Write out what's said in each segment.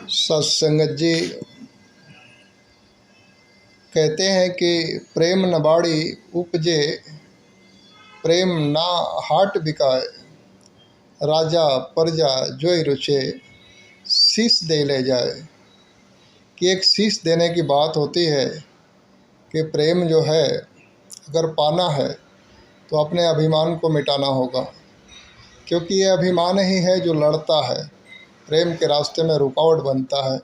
सत्संगत जी कहते हैं कि प्रेम न बाड़ी उपजे, प्रेम ना हाट बिकाए, राजा प्रजा जोई रुचे, शीश दे ले जाए। कि एक शीश देने की बात होती है कि प्रेम जो है अगर पाना है तो अपने अभिमान को मिटाना होगा, क्योंकि ये अभिमान ही है जो लड़ता है, प्रेम के रास्ते में रुकावट बनता है।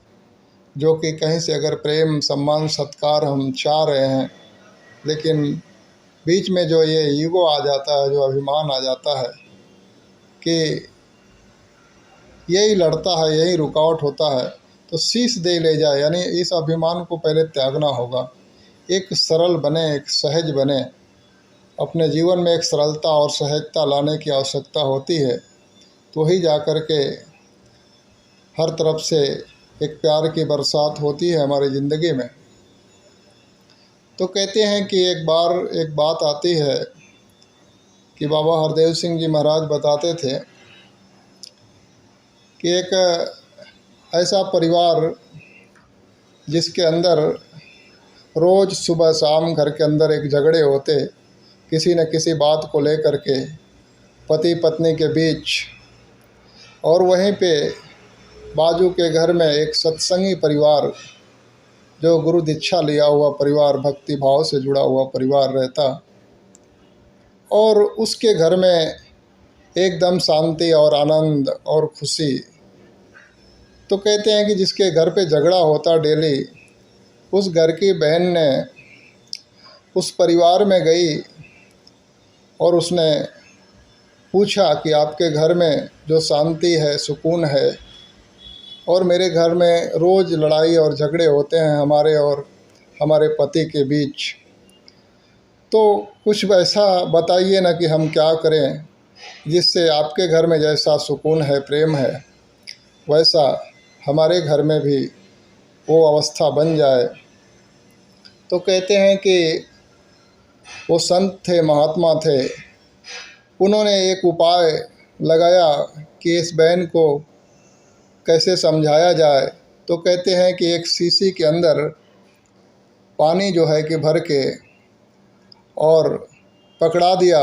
जो कि कहीं से अगर प्रेम सम्मान सत्कार हम चाह रहे हैं, लेकिन बीच में जो ये ईगो आ जाता है, जो अभिमान आ जाता है कि यही लड़ता है, यही रुकावट होता है, तो शीश दे ले जाए। यानी इस अभिमान को पहले त्यागना होगा, एक सरल बने, एक सहज बने। अपने जीवन में एक सरलता और सहजता लाने की आवश्यकता होती है, तो ही जा कर के हर तरफ से एक प्यार की बरसात होती है हमारी ज़िंदगी में। तो कहते हैं कि एक बार एक बात आती है कि बाबा हरदेव सिंह जी महाराज बताते थे कि एक ऐसा परिवार जिसके अंदर रोज़ सुबह शाम घर के अंदर एक झगड़े होते, किसी न किसी बात को लेकर के पति पत्नी के बीच, और वहीं पे बाजू के घर में एक सत्संगी परिवार, जो गुरु दीक्षा लिया हुआ परिवार, भक्ति भाव से जुड़ा हुआ परिवार रहता, और उसके घर में एकदम शांति और आनंद और खुशी। तो कहते हैं कि जिसके घर पे झगड़ा होता डेली, उस घर की बहन ने उस परिवार में गई और उसने पूछा कि आपके घर में जो शांति है, सुकून है, और मेरे घर में रोज़ लड़ाई और झगड़े होते हैं हमारे और हमारे पति के बीच, तो कुछ वैसा बताइए ना कि हम क्या करें जिससे आपके घर में जैसा सुकून है, प्रेम है, वैसा हमारे घर में भी वो अवस्था बन जाए। तो कहते हैं कि वो संत थे, महात्मा थे, उन्होंने एक उपाय लगाया कि इस बहन को कैसे समझाया जाए। तो कहते हैं कि एक शीशी के अंदर पानी जो है कि भर के और पकड़ा दिया,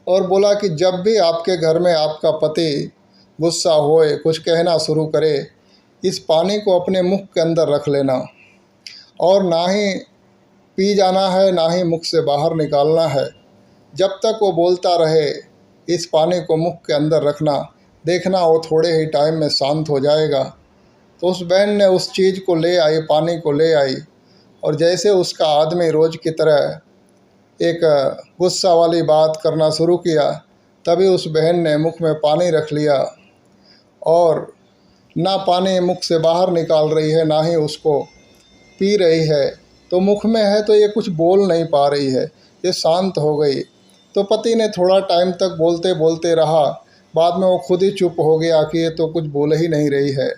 और बोला कि जब भी आपके घर में आपका पति गुस्सा होए, कुछ कहना शुरू करे, इस पानी को अपने मुख के अंदर रख लेना, और ना ही पी जाना है, ना ही मुख से बाहर निकालना है। जब तक वो बोलता रहे, इस पानी को मुख के अंदर रखना, देखना वो थोड़े ही टाइम में शांत हो जाएगा। तो उस बहन ने उस चीज़ को ले आई, पानी को ले आई, और जैसे उसका आदमी रोज़ की तरह एक गुस्सा वाली बात करना शुरू किया, तभी उस बहन ने मुख में पानी रख लिया, और ना पानी मुख से बाहर निकाल रही है, ना ही उसको पी रही है। तो मुख में है तो ये कुछ बोल नहीं पा रही है, ये शांत हो गई। तो पति ने थोड़ा टाइम तक बोलते बोलते रहा, बाद में वो खुद ही चुप हो गया कि ये तो कुछ बोल ही नहीं रही है।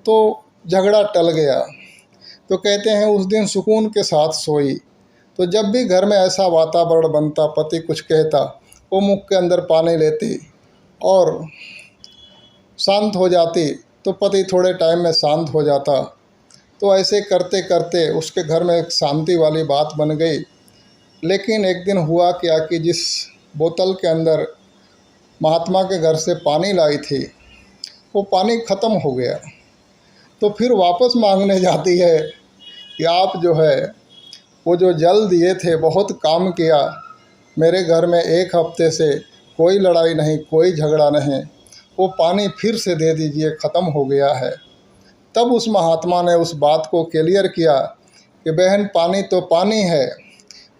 तो झगड़ा टल गया। तो कहते हैं उस दिन सुकून के साथ सोई। तो जब भी घर में ऐसा वातावरण बनता, पति कुछ कहता, वो मुख के अंदर पानी लेती और शांत हो जाती, तो पति थोड़े टाइम में शांत हो जाता। तो ऐसे करते करते उसके घर में एक शांति वाली बात बन गई। लेकिन एक दिन हुआ क्या कि जिस बोतल के अंदर महात्मा के घर से पानी लाई थी, वो पानी ख़त्म हो गया। तो फिर वापस मांगने जाती है कि आप जो है वो जो जल दिए थे, बहुत काम किया, मेरे घर में एक हफ्ते से कोई लड़ाई नहीं, कोई झगड़ा नहीं, वो पानी फिर से दे दीजिए, ख़त्म हो गया है। तब उस महात्मा ने उस बात को क्लियर किया कि बहन, पानी तो पानी है,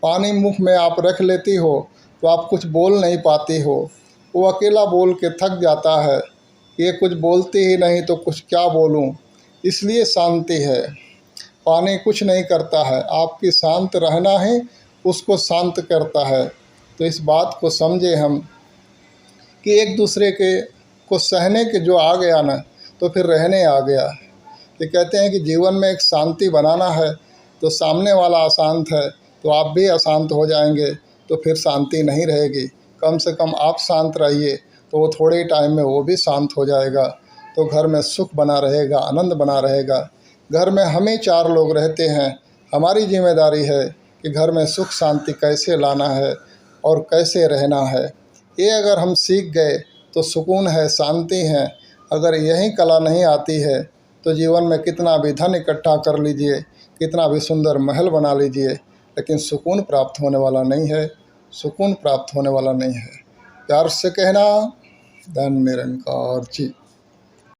पानी मुख में आप रख लेती हो तो आप कुछ बोल नहीं पाती हो। वो अकेला बोल के थक जाता है, ये कुछ बोलती ही नहीं तो कुछ क्या बोलूं, इसलिए शांति है। पानी कुछ नहीं करता है, आपकी शांत रहना ही उसको शांत करता है। तो इस बात को समझे हम कि एक दूसरे के को सहने के जो आ गया ना, तो फिर रहने आ गया। ये कहते हैं कि जीवन में एक शांति बनाना है, तो सामने वाला अशांत है तो आप भी अशांत हो जाएंगे, तो फिर शांति नहीं रहेगी। कम से कम आप शांत रहिए, तो वो थोड़े टाइम में वो भी शांत हो जाएगा। तो घर में सुख बना रहेगा, आनंद बना रहेगा। घर में हम ही 4 लोग रहते हैं, हमारी जिम्मेदारी है कि घर में सुख शांति कैसे लाना है और कैसे रहना है। ये अगर हम सीख गए तो सुकून है, शांति है। अगर यही कला नहीं आती है तो जीवन में कितना भी धन इकट्ठा कर लीजिए, कितना भी सुंदर महल बना लीजिए, लेकिन सुकून प्राप्त होने वाला नहीं है, सुकून प्राप्त होने वाला नहीं है। प्यार से कहना, धन निरंकार जी।